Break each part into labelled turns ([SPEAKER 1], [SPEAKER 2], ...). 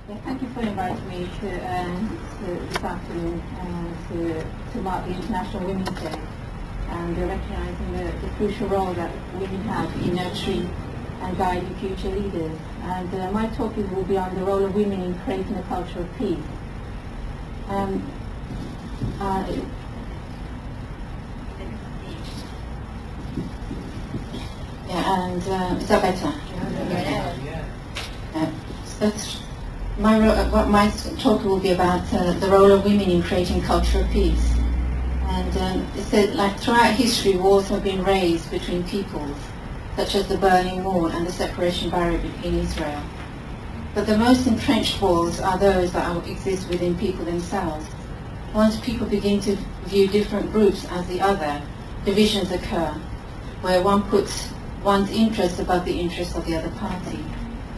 [SPEAKER 1] Yeah, thank you for inviting me to this afternoon to mark the International Women's Day and recognising the crucial role that women have in nurturing and guiding future leaders. And my talk will be on the role of women in creating a culture of peace. Is that better? My talk will be about the role of women in creating culture of peace. And it said, like throughout history, wars have been raised between peoples, such as the Berlin Wall and the separation barrier in Israel. But the most entrenched wars are those that exist within people themselves. Once people begin to view different groups as the other, divisions occur, where one puts one's interests above the interests of the other party.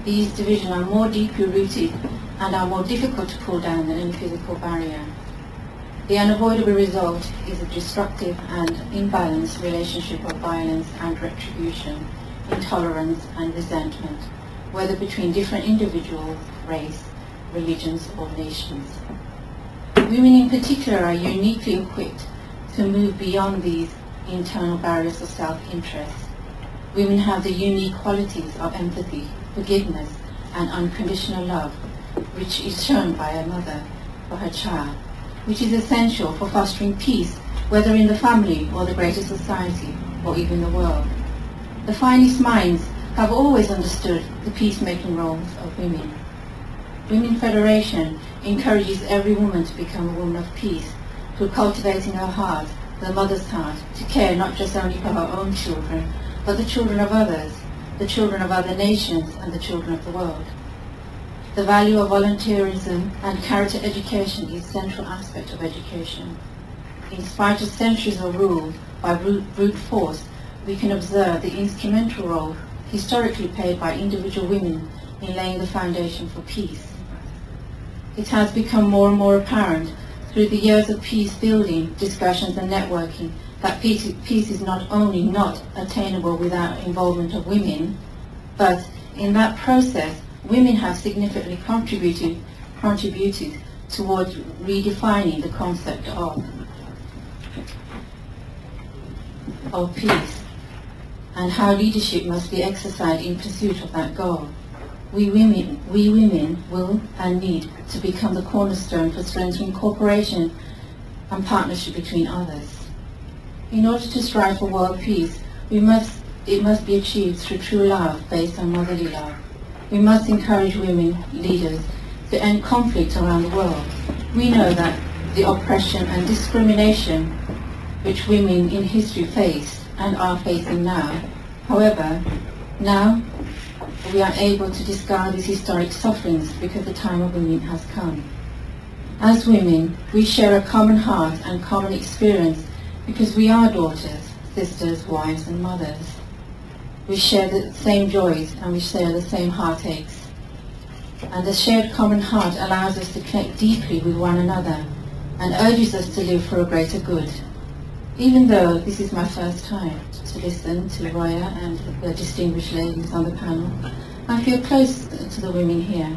[SPEAKER 1] These divisions are more deeply rooted and are more difficult to pull down than any physical barrier. The unavoidable result is a destructive and imbalanced relationship of violence and retribution, intolerance and resentment, whether between different individuals, race, religions or nations. Women in particular are uniquely equipped to move beyond these internal barriers of self-interest. Women have the unique qualities of empathy, forgiveness and unconditional love, which is shown by a mother for her child, which is essential for fostering peace, whether in the family or the greater society or even the world. The finest minds have always understood the peacemaking roles of women. Women Federation encourages every woman to become a woman of peace through cultivating her heart, the mother's heart, to care not just only for her own children, but the children of others, the children of other nations and the children of the world. The value of volunteerism and character education is a central aspect of education. In spite of centuries of rule by brute force, we can observe the instrumental role historically played by individual women in laying the foundation for peace. It has become more and more apparent through the years of peace building, discussions and networking that peace is not only not attainable without involvement of women, but in that process women have significantly contributed towards redefining the concept of peace and how leadership must be exercised in pursuit of that goal. We women will and need to become the cornerstone for strengthening cooperation and partnership between others. In order to strive for world peace, it must be achieved through true love based on motherly love. We must encourage women leaders to end conflict around the world. We know that the oppression and discrimination which women in history faced and are facing now. However, now we are able to discard these historic sufferings because the time of women has come. As women, we share a common heart and common experience because we are daughters, sisters, wives and mothers. We share the same joys and we share the same heartaches. And the shared common heart allows us to connect deeply with one another and urges us to live for a greater good. Even though this is my first time to listen to Roya and the distinguished ladies on the panel, I feel close to the women here.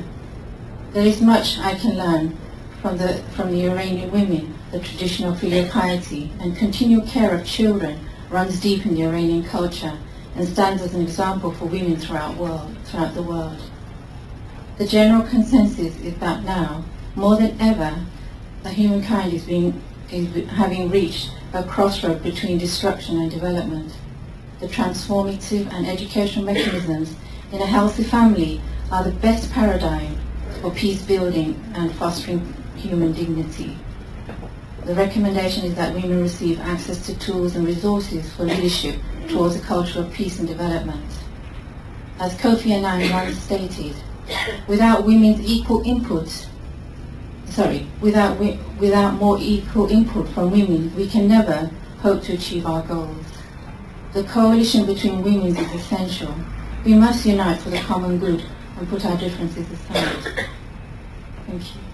[SPEAKER 1] There is much I can learn from the Iranian women. The traditional filial piety and continual care of children runs deep in the Iranian culture and stands as an example for women throughout the world. The general consensus is that now, more than ever, the humankind is having reached a crossroad between destruction and development. The transformative and educational mechanisms in a healthy family are the best paradigm for peace building and fostering human dignity. The recommendation is that women receive access to tools and resources for leadership towards a culture of peace and development. As Kofi Annan once stated, without women's equal input, without more equal input from women, we can never hope to achieve our goals. The coalition between women is essential. We must unite for the common good and put our differences aside. Thank you.